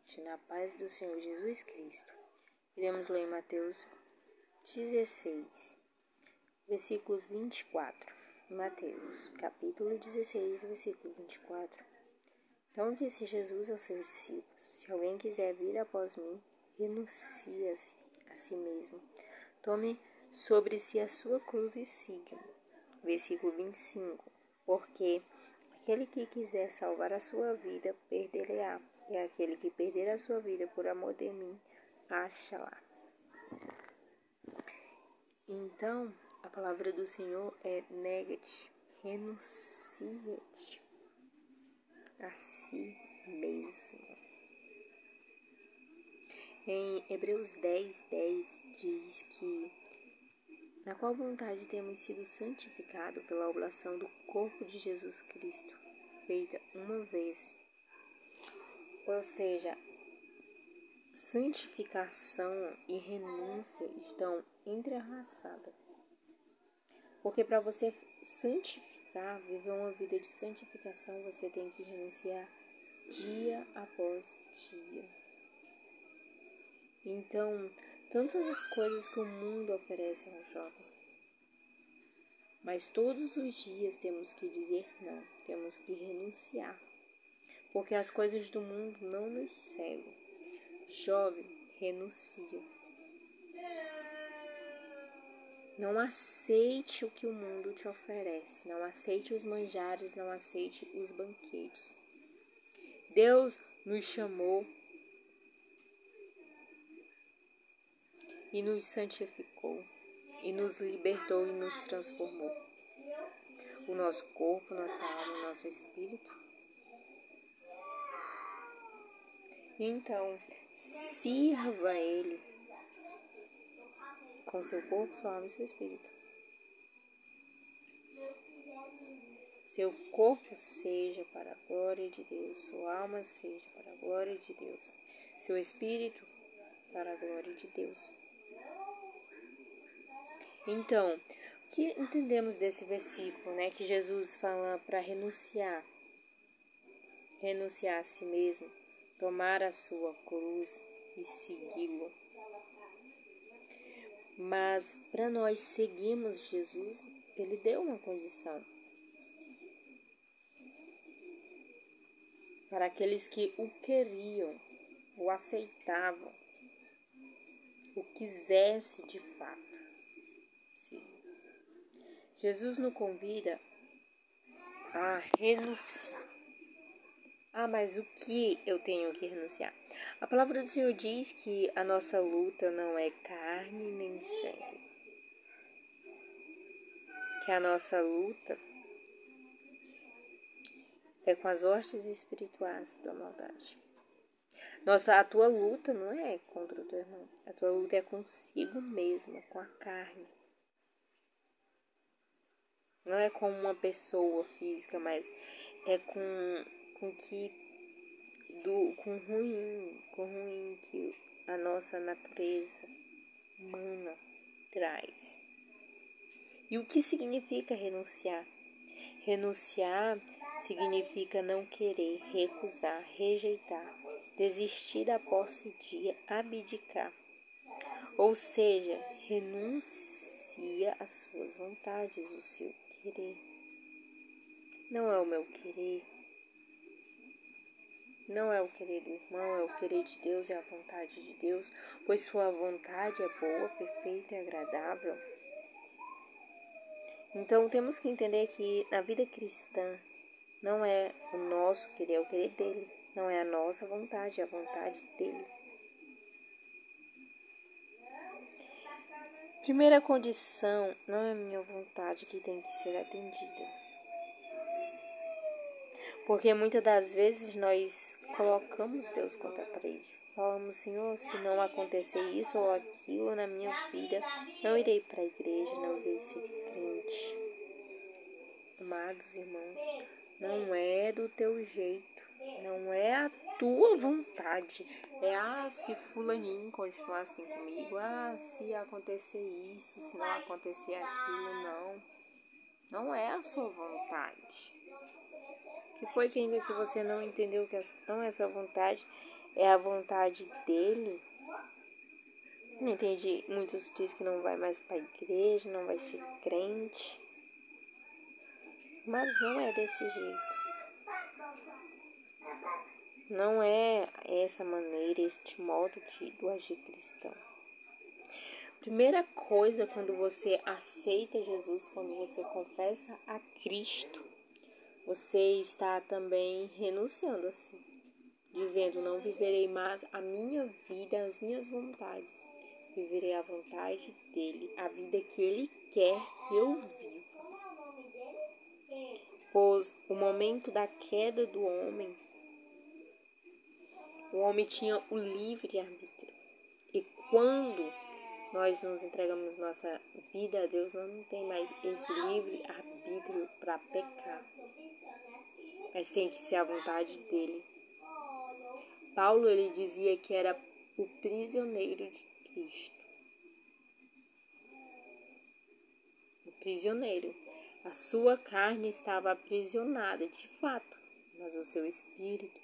noite, na paz do Senhor Jesus Cristo. Iremos ler Mateus 16, versículo 24. Mateus, capítulo 16, versículo 24. Então disse Jesus aos seus discípulos: Se alguém quiser vir após mim, renuncie-se a si mesmo. Tome sobre si a sua cruz e siga-me. Versículo 25. Porque aquele que quiser salvar a sua vida, perder-lhe-á. E aquele que perder a sua vida por amor de mim, acha-la. Então, a palavra do Senhor é nega-te, renuncia-te a si mesmo. Em Hebreus 10:10 diz que na qual vontade temos sido santificados pela oblação do corpo de Jesus Cristo, feita uma vez. Ou seja, santificação e renúncia estão entrelaçadas. Porque para você santificar, viver uma vida de santificação, você tem que renunciar dia após dia. Então, tantas as coisas que o mundo oferece ao jovem. Mas todos os dias temos que dizer não, temos que renunciar. Porque as coisas do mundo não nos cegam. Jovem, renuncia. Não aceite o que o mundo te oferece. Não aceite os manjares, não aceite os banquetes. Deus nos chamou e nos santificou, e nos libertou e nos transformou. O nosso corpo, nossa alma, o nosso espírito. Então, sirva a Ele com seu corpo, sua alma e seu espírito. Seu corpo seja para a glória de Deus, sua alma seja para a glória de Deus, seu espírito para a glória de Deus. Então, o que entendemos desse versículo, né? Que Jesus fala para renunciar a si mesmo, tomar a sua cruz e segui-lo. Mas para nós seguirmos Jesus, Ele deu uma condição. Para aqueles que o queriam, o aceitavam, o quisesse de fato. Sim. Jesus nos convida a renunciar. Mas o que eu tenho que renunciar? A palavra do Senhor diz que a nossa luta não é carne nem sangue. Que a nossa luta é com as hostes espirituais da maldade. A tua luta não é contra o teu irmão. A tua luta é consigo mesma, com a carne. Não é com uma pessoa física, mas é com ruim que a nossa natureza humana traz. E o que significa renunciar? Renunciar significa não querer, recusar, rejeitar, desistir da posse de abdicar. Ou seja, renuncia às suas vontades, o seu querer. Não é o meu querer. Não é o querer do irmão, é o querer de Deus, é a vontade de Deus, pois sua vontade é boa, perfeita e agradável. Então temos que entender que na vida cristã não é o nosso querer, é o querer dele. Não é a nossa vontade, é a vontade dele. Primeira condição, não é a minha vontade que tem que ser atendida. Porque muitas das vezes nós colocamos Deus contra a parede. Falamos, Senhor, se não acontecer isso ou aquilo na minha vida, não irei para a igreja, não irei ser crente. Amados irmãos, não é do teu jeito, não é a tua vontade. Se fulaninho continuar assim comigo, se acontecer isso, se não acontecer aquilo, não é a sua vontade. Que foi que ainda que você não entendeu que não é a sua vontade, é a vontade dele. Não entendi. Muitos dizem que não vai mais para a igreja, não vai ser crente. Mas não é desse jeito. Não é essa maneira, este modo do agir cristão. Primeira coisa, quando você aceita Jesus, quando você confessa a Cristo, você está também renunciando assim, dizendo: não viverei mais a minha vida, as minhas vontades, viverei a vontade dele, a vida que ele quer que eu viva. Pois o momento da queda do homem, o homem tinha o livre-arbítrio. E quando nós nos entregamos nossa vida a Deus, nós não tem mais esse livre-arbítrio para pecar. Mas tem que ser a vontade dele. Paulo, ele dizia que era o prisioneiro de Cristo. O prisioneiro. A sua carne estava aprisionada, de fato, mas o seu espírito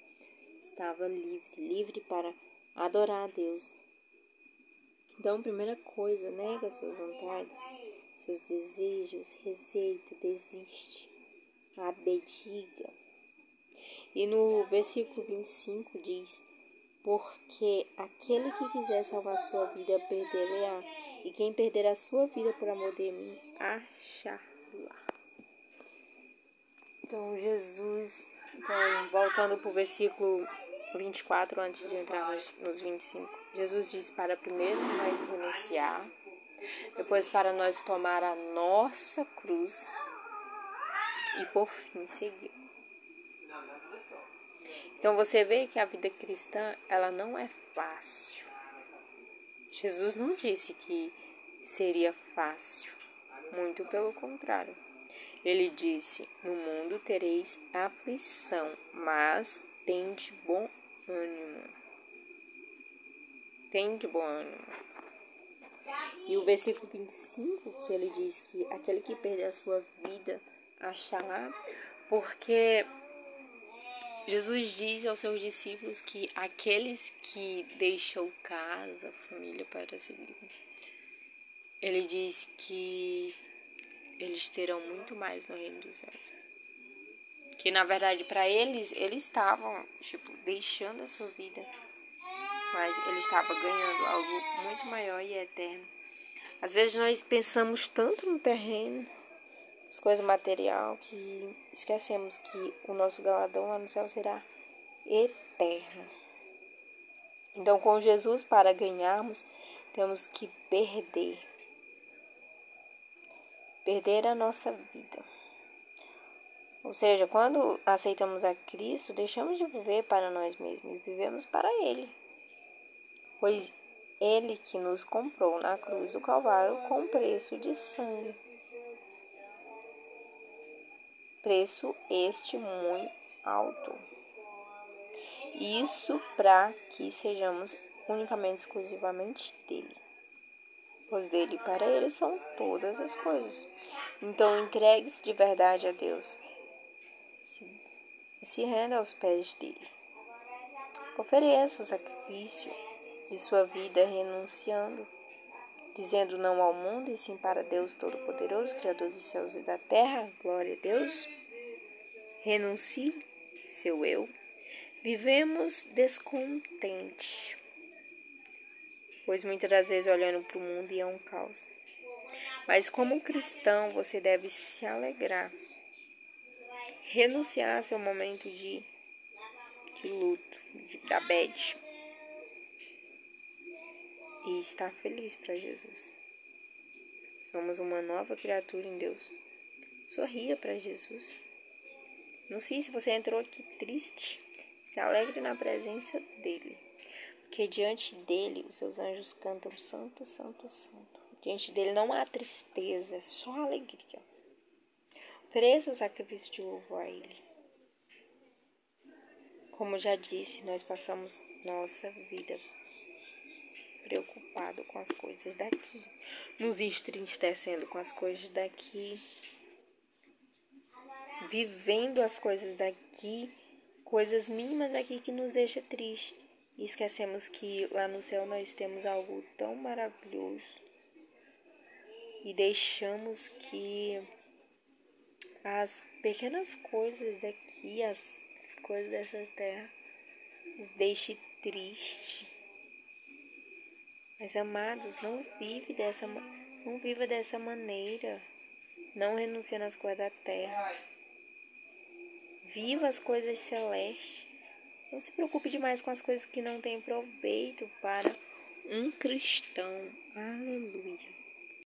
estava livre para adorar a Deus. Então, primeira coisa, nega suas vontades, seus desejos, rejeita, desiste, abdica. E no versículo 25 diz: porque aquele que quiser salvar sua vida, perderá, e quem perder a sua vida por amor de mim, achará. Então, Jesus, voltando para o versículo 24, antes de entrar nos 25, Jesus diz para primeiro nós renunciar, depois para nós tomar a nossa cruz e por fim seguir. Então você vê que a vida cristã, ela não é fácil. Jesus não disse que seria fácil, muito pelo contrário. Ele disse: no mundo tereis aflição, mas tende bom ânimo. Tende bom ânimo. E o versículo 25, que ele diz que aquele que perder a sua vida achará, porque Jesus diz aos seus discípulos que aqueles que deixam casa, família para seguir, ele diz que eles terão muito mais no reino dos céus. Que na verdade para eles estavam deixando a sua vida, mas ele estava ganhando algo muito maior e eterno. Às vezes nós pensamos tanto no terreno, as coisas materiais, que esquecemos que o nosso galardão lá no céu será eterno. Então, com Jesus, para ganharmos, temos que perder a nossa vida. Ou seja, quando aceitamos a Cristo, deixamos de viver para nós mesmos e vivemos para Ele. Pois Ele que nos comprou na cruz do Calvário com preço de sangue. Preço este muito alto. Isso para que sejamos unicamente, exclusivamente dele. Pois dele e para ele são todas as coisas. Então entregue-se de verdade a Deus. Se renda aos pés dele. Ofereça o sacrifício de sua vida renunciando, dizendo não ao mundo e sim para Deus Todo-Poderoso, Criador dos céus e da terra. Glória a Deus. Renuncie seu eu. Vivemos descontente, pois muitas das vezes olhando para o mundo e é um caos. Mas como cristão, você deve se alegrar, renunciar ao seu momento de luto, da bad, e estar feliz para Jesus. Somos uma nova criatura em Deus. Sorria para Jesus. Não sei se você entrou aqui triste, se alegre na presença dele. Porque diante dele, os seus anjos cantam santo, santo, santo. Diante dele não há tristeza, só alegria. Ofereça o sacrifício de louvor a ele. Como já disse, nós passamos nossa vida preocupado com as coisas daqui, nos entristecendo com as coisas daqui, vivendo as coisas daqui, coisas mínimas daqui que nos deixa triste. E esquecemos que lá no céu nós temos algo tão maravilhoso. E deixamos que as pequenas coisas aqui, as coisas dessa terra, nos deixe triste. Mas amados, não viva dessa maneira. Não renuncie nas coisas da terra. Viva as coisas celestes. Não se preocupe demais com as coisas que não têm proveito para um cristão. Aleluia.